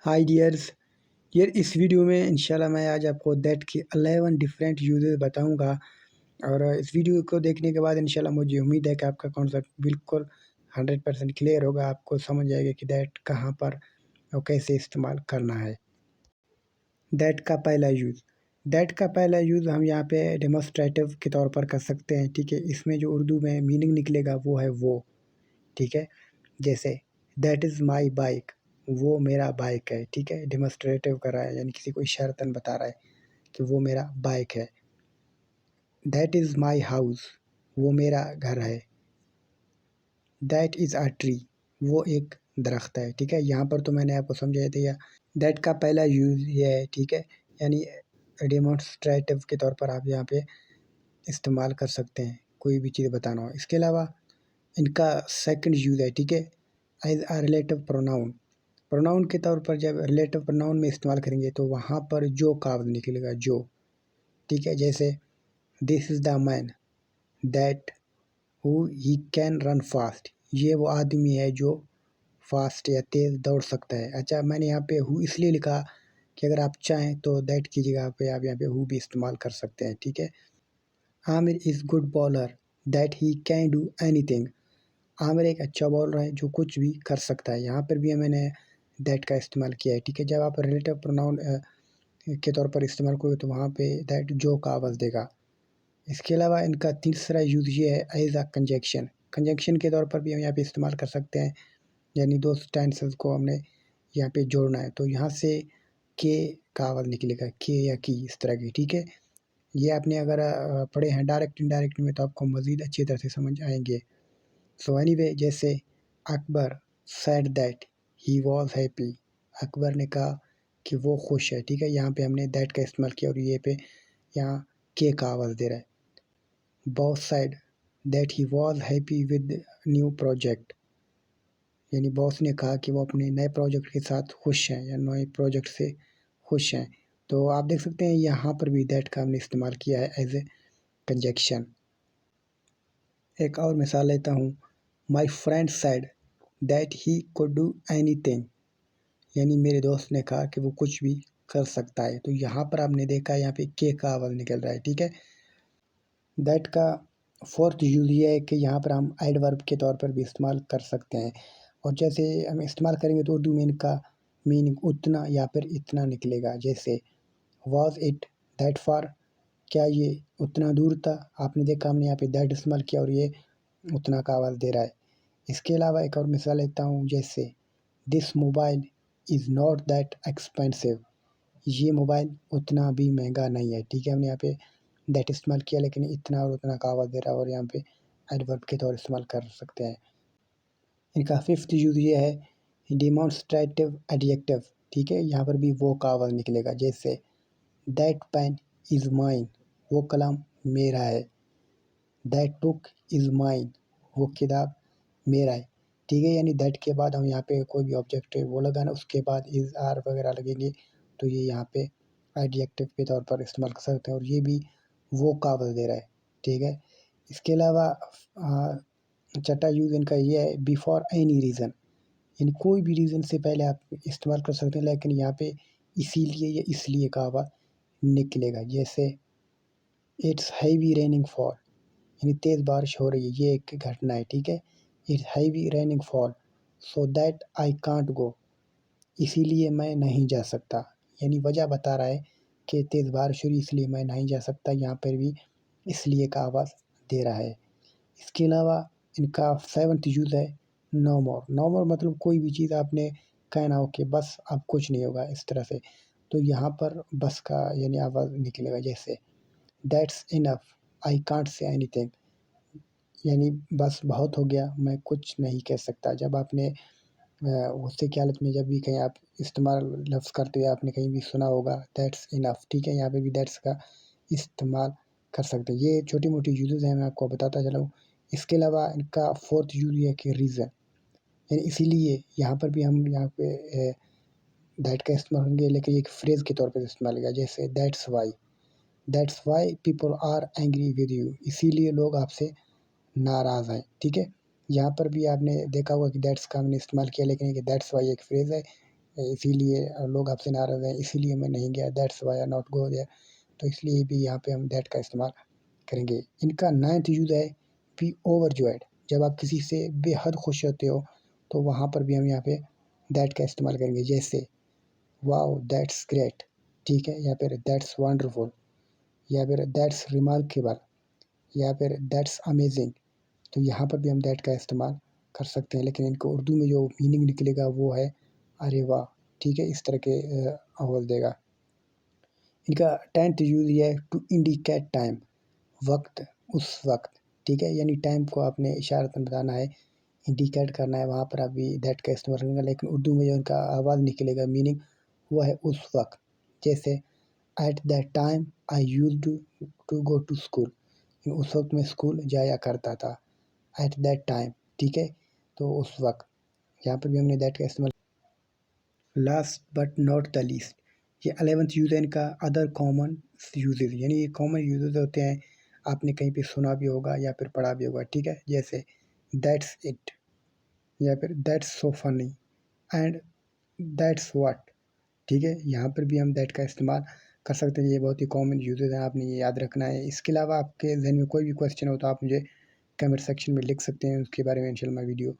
हाय dears. यार इस video में इंशाल्लाह मैं आज आपको दैट की 11 डिफरेंट यूजेस बताऊंगा। और इस वीडियो को देखने के बाद इंशाल्लाह मुझे उम्मीद है कि आपका कॉन्सेप्ट बिल्कुल 100% क्लियर होगा। आपको समझ आएगा कि दैट कहाँ पर और कैसे इस्तेमाल करना है। दैट का पहला यूज़ हम यहाँ पे डेमोस्ट्रेटिव के तौर पर कर सकते हैं। ठीक है, इसमें जो उर्दू में मीनिंग निकलेगा वो है वो। ठीक है, जैसे दैट इज़ माई बाइक, वो मेरा बाइक है। ठीक है, डेमोस्ट्रेटिव कर रहा है, यानी किसी को इशारतन बता रहा है कि वो मेरा बाइक है। दैट इज़ माई हाउस, वो मेरा घर है। दैट इज़ अ ट्री, वो एक दरख्त है। ठीक है, यहाँ पर तो मैंने आपको समझाया था। दैट का पहला यूज़ ये है। ठीक है, यानी डेमोस्ट्रेटिव के तौर पर आप यहाँ पे इस्तेमाल कर सकते हैं कोई भी चीज़ बताना हो। इसके अलावा इनका सेकंड यूज़ है। ठीक है, as a relative pronoun. Pronoun के तौर पर जब रिलेटिव प्रोनाउन में इस्तेमाल करेंगे तो वहाँ पर जो का निकलेगा, जो। ठीक है, जैसे this is the man that who he can run fast, ये वो आदमी है जो फास्ट या तेज़ दौड़ सकता है। अच्छा, मैंने यहाँ पे हु इसलिए लिखा कि अगर आप चाहें तो दैट की जगह पे आप यहाँ पे हु भी इस्तेमाल कर सकते हैं। ठीक है, Aamir is good bowler that he can do anything. Aamir एक अच्छा बॉलर है जो कुछ भी कर सकता है। यहाँ पर भी मैंने दैट का इस्तेमाल किया है। ठीक है, जब आप रिलेटिव प्रोनाउन के तौर पर इस्तेमाल करोगे तो वहाँ पे दैट जो का आवाज़ देगा। इसके अलावा इनका तीसरा यूज़ ये है एज अ कंजक्शन। कंजक्शन के तौर पर भी हम यहाँ पे इस्तेमाल कर सकते हैं, यानी दो सेंटेंसेस को हमने यहाँ पे जोड़ना है तो यहाँ से के का आवाज़ निकलेगा, के या की, इस तरह की। ठीक है, ये आपने अगर पढ़े हैं डायरेक्ट इनडायरेक्ट में तो आपको मज़ीद अच्छी तरह से समझ आएंगे। सो एनीवे, जैसे Akbar said that he was happy, Akbar ने कहा कि वो खुश है। ठीक है, यहाँ पे हमने दैट का इस्तेमाल किया और ये पे यहाँ के का आवाज़ दे रहा है। Boss said that he was happy with new project, यानी बॉस ने कहा कि वो अपने नए प्रोजेक्ट के साथ खुश हैं या नए प्रोजेक्ट से खुश हैं। तो आप देख सकते हैं यहाँ पर भी दैट का हमने इस्तेमाल किया है एज ए कंजक्शन। एक और मिसाल लेता हूँ, my friend said that he could do anything, यानी मेरे दोस्त ने कहा कि वो कुछ भी कर सकता है। तो यहाँ पर आपने देखा यहाँ पे के का आवाज़ निकल रहा है। ठीक है, दैट का फोर्थ यूज़ ये है कि यहाँ पर हम एडवर्ब के तौर पर भी इस्तेमाल कर सकते हैं। और जैसे हम इस्तेमाल करेंगे तो उर्दू में इनका मीनिंग उतना या फिर इतना निकलेगा। जैसे वॉज इट दैट फार, क्या ये उतना दूर था। आपने देखा हमने यहाँ पे दैट इस्तेमाल किया और ये उतना का आवाज़ दे रहा है। इसके अलावा एक और मिसाल लेता हूँ, जैसे this mobile is not that expensive, ये मोबाइल उतना भी महंगा नहीं है। ठीक है, हमने यहाँ पे दैट इस्तेमाल किया लेकिन इतना और उतना का आवाज़ दे रहा है और यहाँ पे एडवर्ब के तौर इस्तेमाल कर सकते हैं। इनका फिफ्थ यूज़ ये है डिमॉन्स्ट्रेटिव एडजेक्टिव। ठीक है, यहाँ पर भी वो का आवाज़ निकलेगा। जैसे दैट पेन इज़ माइन, वो कलम मेरा है। दैट बुक इज़ माइन, वो किताब मेरा है। ठीक है, यानी दैट के बाद हम यहाँ पे कोई भी ऑब्जेक्ट वो लगाना, उसके बाद इज़ आर वगैरह लगेंगे तो ये यहाँ पे एडजेक्टिव के तौर पर इस्तेमाल कर सकते हैं और ये भी वो का आवाज़ दे रहा है। ठीक है, इसके अलावा छठा यूज़ इनका ये है बिफोर एनी रीज़न, यानी कोई भी रीज़न से पहले आप इस्तेमाल कर सकते हैं लेकिन यहाँ पे इसीलिए या इसलिए का आवाज़ निकलेगा। जैसे इट्स हैवी रेनिंग फॉल, यानी तेज़ बारिश हो रही है, ये एक घटना है। ठीक है, it's heavy raining fall so that I can't go, इसीलिए मैं नहीं जा सकता, यानी वजह बता रहा है कि तेज़ बारिश हो रही इसलिए मैं नहीं जा सकता। यहाँ पर भी इसलिए का आवाज़ दे रहा है। इसके अलावा इनका सेवन्थ यूज़ है नो मोर। नो मोर मतलब कोई भी चीज़ आपने कहना हो कि बस अब कुछ नहीं होगा, इस तरह से। तो यहाँ पर बस का यानी आवाज़ निकलेगा। जैसे that's enough I can't say anything, यानी बस बहुत हो गया, मैं कुछ नहीं कह सकता। जब आपने गुस्से की हालत में जब भी कहीं आप इस्तेमाल लफ्ज़ करते हुए आपने कहीं भी सुना होगा दैट्स इनफ। ठीक है, यहाँ पे भी दैट्स का इस्तेमाल कर सकते हैं। ये छोटी मोटी यूज़ेज़ हैं, मैं आपको बताता चला हूँ। इसके अलावा इनका फोर्थ यूज़ ये है कि रीज़न, यानी इसीलिए यहाँ पर भी हम यहाँ पे दैट का इस्तेमाल करेंगे लेकिन एक फ्रेज़ के तौर पर इस्तेमाल किया। जैसे that's why people are angry with you, इसीलिए लोग आपसे नाराज़ हैं। ठीक है, यहाँ पर भी आपने देखा होगा कि दैट्स का हमने इस्तेमाल किया लेकिन दैट्स वाई एक फ्रेज़ है, इसीलिए लोग आपसे नाराज़ हैं, इसीलिए मैं नहीं गया, that's why I not go there. तो इसलिए भी यहाँ पे हम दैट का इस्तेमाल करेंगे। इनका 9th यूज़ है बी ओवरजॉयड। जब आप किसी से बेहद खुश होते हो तो वहाँ पर भी हम यहाँ पे दैट का इस्तेमाल करेंगे। जैसे वाओ दैट्स ग्रेट, ठीक है, या फिर दैट्स वंडरफुल, या फिर दैट्स रिमार्केबल, या फिर दैट्स अमेजिंग। तो यहाँ पर भी हम दैट का इस्तेमाल कर सकते हैं, लेकिन इनको उर्दू में जो मीनिंग निकलेगा वो है अरे वाह, ठीक है, इस तरह के आवाज़ देगा। इनका 10th यूज़ ये है टू इंडिकेट टाइम, वक्त, उस वक्त, ठीक है, यानी टाइम को आपने इशारतन बताना है, इंडिकेट करना है, वहाँ पर आप भी दैट का इस्तेमाल करेंगे। लेकिन उर्दू में जो इनका आवाज़ निकलेगा मीनिंग वो है उस वक्त। जैसे at that time I used to go to school, उस वक्त मैं स्कूल जाया करता था। एट दैट टाइम, ठीक है, तो उस वक्त, यहाँ पर भी हमने दैट का इस्तेमाल। Last but not the least, ये 11th यूज़ है इनका अदर कॉमन यूजेज, यानी ये कॉमन यूजेज होते हैं, आपने कहीं पे सुना भी होगा या फिर पढ़ा भी होगा, ठीक है। जैसे दैट्स इट, या फिर that's so funny, and that's what, ठीक है, यहाँ पर भी हम दैट का इस्तेमाल कर सकते हैं। ये बहुत ही कॉमन यूजेज हैं, आपने ये याद रखना है। इसके अलावा आपके जहन में कोई भी क्वेश्चन हो तो आप मुझे कमेंट सेक्शन में लिख सकते हैं, उसके बारे में इंशाल्लाह मैं वीडियो